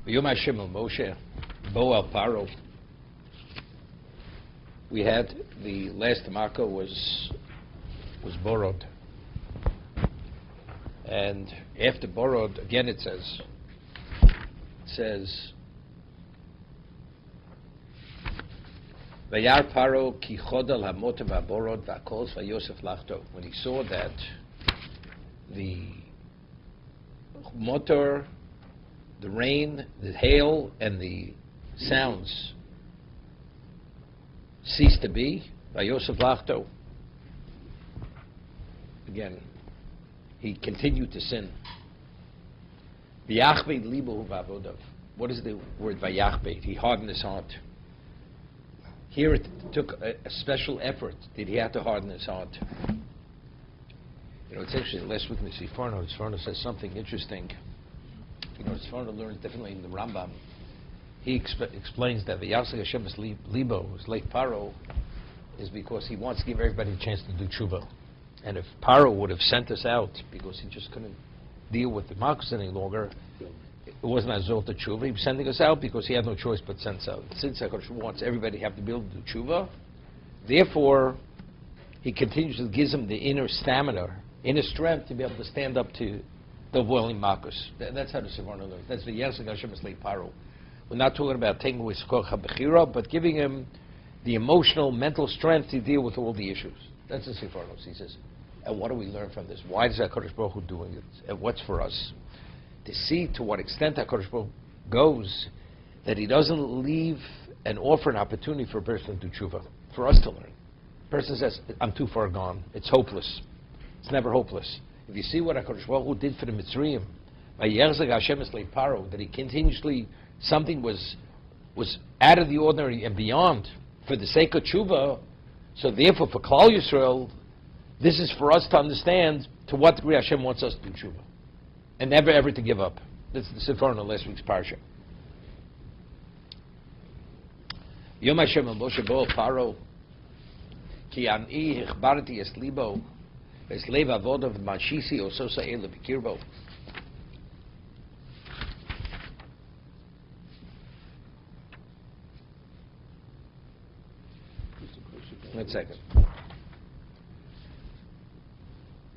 Yom Hashem el Moshe, Bo al Paro. We had the last Maka was borrowed, and after borrowed again it says Vayar Paro ki chodal hamot v'aborod v'akol v'yosef lachto. When he saw that the motor, the rain, the hail, and the sounds ceased to be, v'yosef lachto. Again, he continued to sin. V'yachbed libo v'avodav. What is the word v'yachbed? He hardened his heart. Here it took a special effort that he had to harden his heart. You know, it's interesting. Last week in the Sforno says something interesting. You know, Sforno learns differently in the Rambam. He explains that the Yasek Hashem's libo, his late Paro, is because he wants to give everybody a chance to do tshuva. And if Paro would have sent us out because he just couldn't deal with the Malchus any longer, it wasn't as result of tshuva. He was sending us out because he had no choice but send us out. Since HaKadosh wants everybody to have to be able to do tshuva, therefore he continuously gives them the inner stamina, inner strength to be able to stand up to the boiling Malchus. That's how the Sevarna learns. That's the Yasek Hashem is late Paro. We're not talking about taking away Skoch HaBechira, but giving him the emotional, mental strength to deal with all the issues. That's the Sefarnos. He says, and what do we learn from this? Why is HaKadosh Baruch Hu doing it? And what's for us? To see to what extent HaKadosh Baruch Hu goes, that he doesn't leave and offer an opportunity for a person to do tshuva, for us to learn. A person says, I'm too far gone. It's hopeless. It's never hopeless. If you see what HaKadosh Baruch Hu did for the Mitzrayim, by Yerzeg Hashem es Paro, that he continuously, something was out of the ordinary and beyond for the sake of tshuva. So therefore, for Klal Yisrael, this is for us to understand to what degree Hashem wants us to do tshuva, and never ever to give up. This is the Sefer in last week's parsha. Yom Hashem el Moshe bo Paro ki ani hichbarti es libo es lev avodav mashisi ososa ele b'kirbo. 1 second.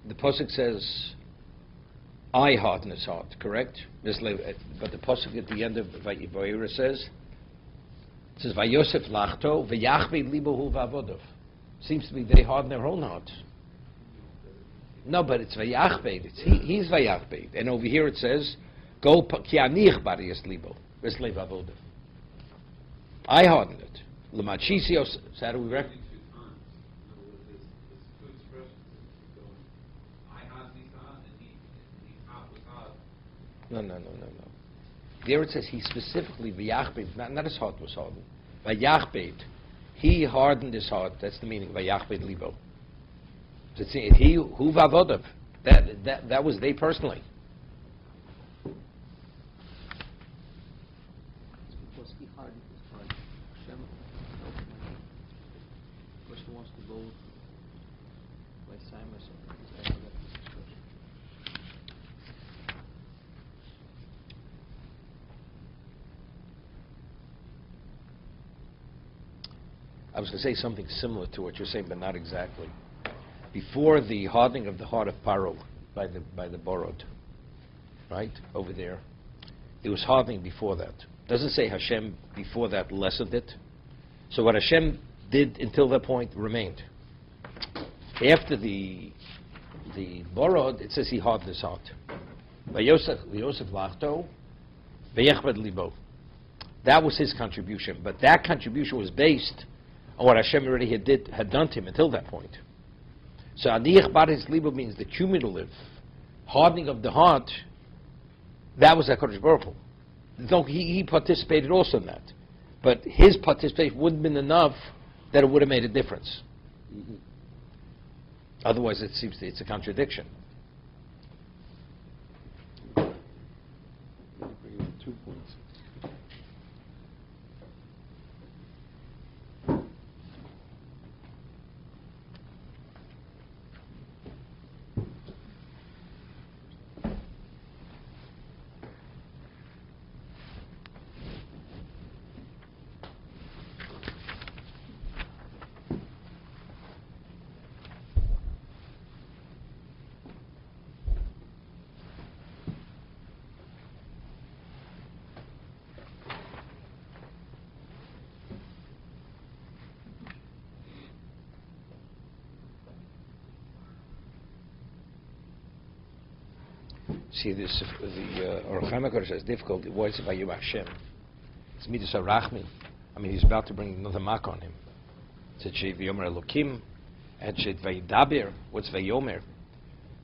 The pasuk says, I harden his heart, correct? But the pasuk at the end of Vayira says, it says, Vayosef lachto v'yachbed libohu v'avodav. Seems to be they harden their own heart. No, but it's v'yachbed. He's v'yachbed. And over here it says, Go ki anich bariyas libo v'slev avodav. I hardened it. L'machisios. So how do we reckon? No. There it says he specifically, v'yachbed, not his heart was hardened. V'yachbed, he hardened his heart. That's the meaning, v'yachbed libo. So it's he, hu v'avodav. That was they personally. Because he hardened his heart. Hashem, because he wants to go by Simon. I was going to say something similar to what you're saying, but not exactly. Before the hardening of the heart of Paro by the borrowed, right over there, it was hardening before that. Doesn't say Hashem before that lessened it. So what Hashem did until that point remained. After the borrowed, it says he hardened his heart. V'yosef lachto v'yechbed libo. That was his contribution, but that contribution was based on what Hashem already had done to him until that point. So Aniyach Baris Libo means the cumulative hardening of the heart. That was HaKadosh Baruch Hu. Though he participated also in that, but his participation wouldn't have been enough that it would have made a difference. Mm-hmm. Otherwise, it seems it's a contradiction. 2 points. See, this the Or HaMakodesh says difficult. Why is it by Yom Hashem? It's Midas HaRachmin. I mean, he's about to bring another mark on him. It said Shei V'yomer Elokim, and Shei Vayidaber. What's Vayomer?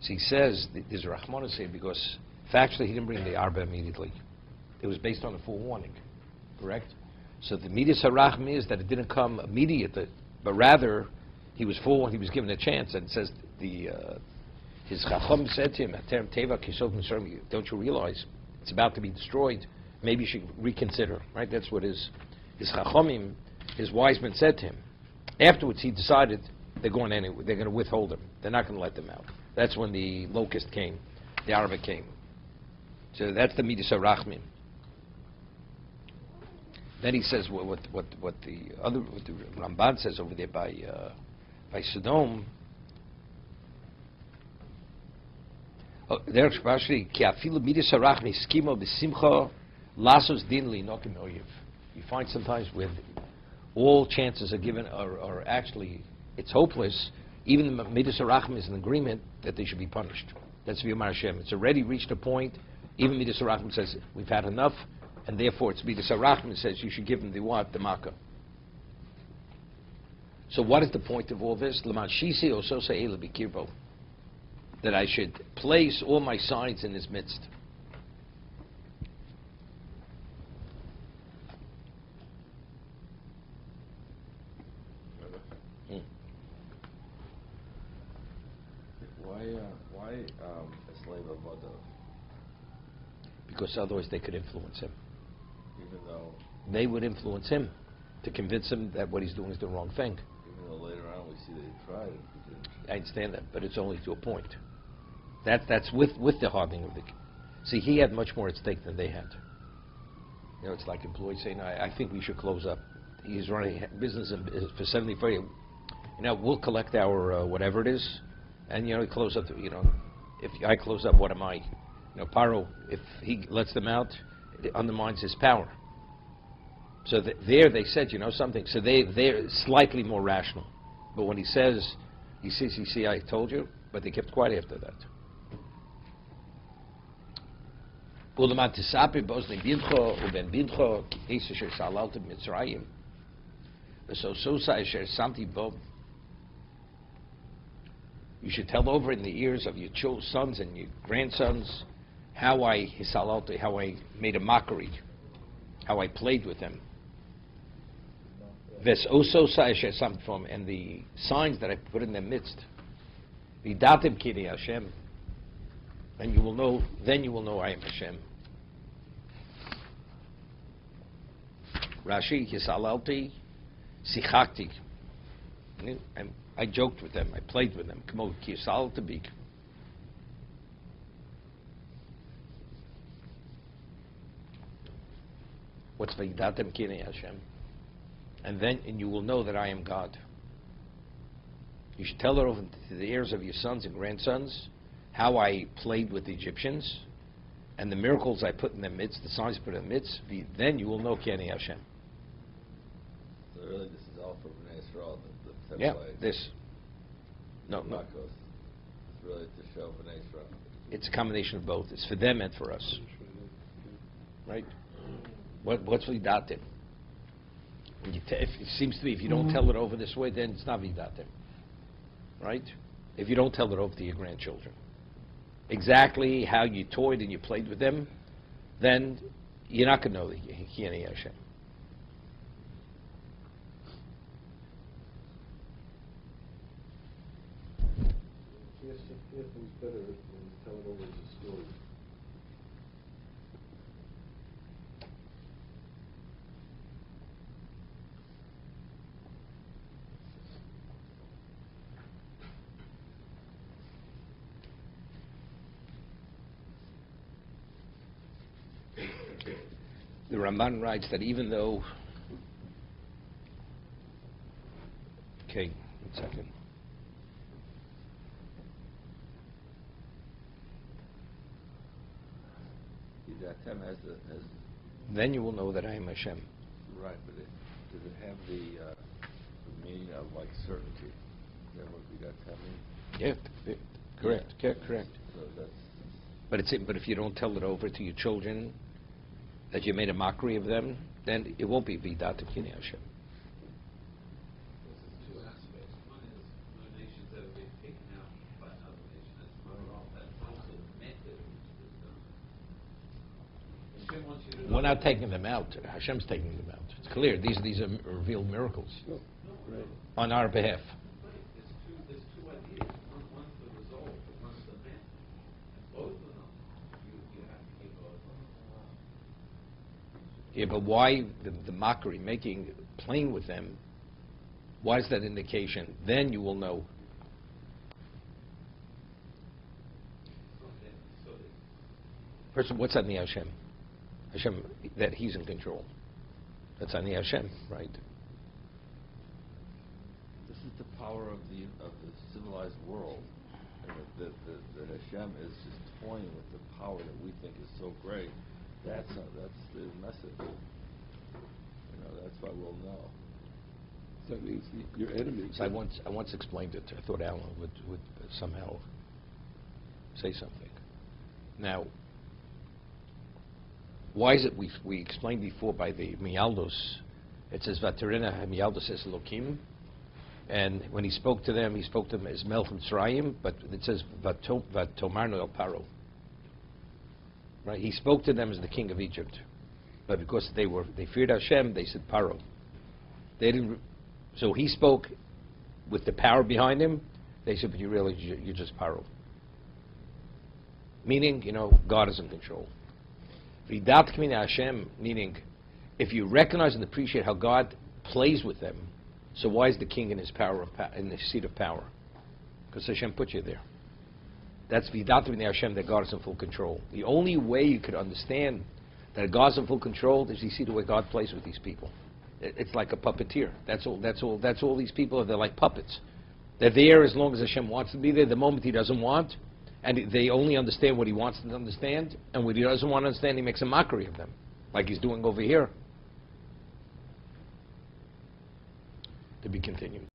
So he says there's a Rachmana say because factually he didn't bring the Arba immediately. It was based on a forewarning, correct? So the Midas HaRachmin is that it didn't come immediately, but rather he was forewarned. He was given a chance, and it says his Chacham said to him, "Atem Teva Kisov Mitzrayim, don't you realize it's about to be destroyed? Maybe you should reconsider." Right? That's what his Chachamim, his wise men, said to him. Afterwards, he decided they're going anyway. They're going to withhold him. They're not going to let them out. That's when the locust came, the Arba came. So that's the Midas HaRachmin. Then he says what the Ramban says over there by Sodom. You find sometimes with all chances are given, or actually it's hopeless. Even the Midas HaRachmin is an agreement that they should be punished. That's V'yomar Hashem. It's already reached a point. Even Midas HaRachmin says we've had enough, and therefore it's Midas HaRachmin says you should give them the what? The makkah. So what is the point of all this? That I should place all my signs in his midst. Why a slave of Avodah? Because otherwise they could influence him. Even though they would influence him to convince him that what he's doing is the wrong thing. Even though later on we see that he tried and he didn't. I understand that, but it's only to a point. That's with the hardening of the. See, he had much more at stake than they had. You know, it's like employees saying, "I think we should close up." He's running business for 74. You know, we'll collect our whatever it is, and you know, he close up. If I close up, what am I? You know, Paro, if he lets them out, it undermines his power. So there they said, something. So they're slightly more rational. But when he says, you see, I told you, but they kept quiet after that. You should tell over in the ears of your sons and your grandsons how I made a mockery, how I played with them. And the signs that I put in their midst. And you will know, then you will know I am Hashem. Rashi, Hisalalti, Sichakti. I joked with them, I played with them. What's Vaydatem Kinei Hashem? And you will know that I am God. You should tell it over to the ears of your sons and grandsons how I played with the Egyptians and the miracles I put in their midst, the signs I put in their midst. Then you will know Kinei Hashem. So really, this is all for Bnei Yisrael. Yeah, this. No. It's really to show Bnei Yisrael. It's a combination of both. It's for them and for us. Right? What's Vidatim? It seems to me if you don't tell it over this way, then it's not Vidatim. Right? If you don't tell it over to your grandchildren. Exactly how you toyed and you played with them, then you're not going to know the Kinei Hashem. It's better when you tell it over as a story. The Ramban writes that even though... Okay, 1 second. Then you will know that I am Hashem. Right, but does it have the meaning of like certainty? Is that what we got to mean? Yeah, correct. So that's But if you don't tell it over to your children, that you made a mockery of them, then it won't be Vidat K'nei Hashem. Two aspects. One is no nations ever been taken out by another nation. That's not wrong. That's also the method in which it was done. Hashem wants you to We're not taking them out. Hashem's taking them out. It's clear. These are revealed miracles on our behalf. Right. There's two ideas. One's the result, but one's the method. And both of them, you have to keep both of them. Yeah, but why the mockery, playing with them? Why is that indication? Then you will know. First, what's Ani Hashem? Hashem, that He's in control. That's Ani Hashem, right? This is the power of the civilized world, and that Hashem is just toying with the power that we think is so great. That's the message. That's why we'll know. So that means your enemies. So I once explained it. I thought Alan would somehow say something. Now, why is it we explained before by the Miyaldos? It says Vaterina Miyaldos says Elokim, and when he spoke to them as Melch Mitzrayim, but it says Vatomarno El Paro. Right? He spoke to them as the king of Egypt, but because they feared Hashem, they said Paro. They didn't. So he spoke with the power behind him. They said, but you're just Paro. Meaning, God is in control. Vidat K'nei Hashem, meaning, if you recognize and appreciate how God plays with them, so why is the king in his in the seat of power? Because Hashem put you there. That's Vidat K'nei Hashem, that God is in full control. The only way you could understand that God's in full control is you see the way God plays with these people. It's like a puppeteer. That's all these people are. They're like puppets. They're there as long as Hashem wants to be there. The moment He doesn't want, and they only understand what He wants them to understand, and what He doesn't want to understand, He makes a mockery of them, like He's doing over here. To be continued.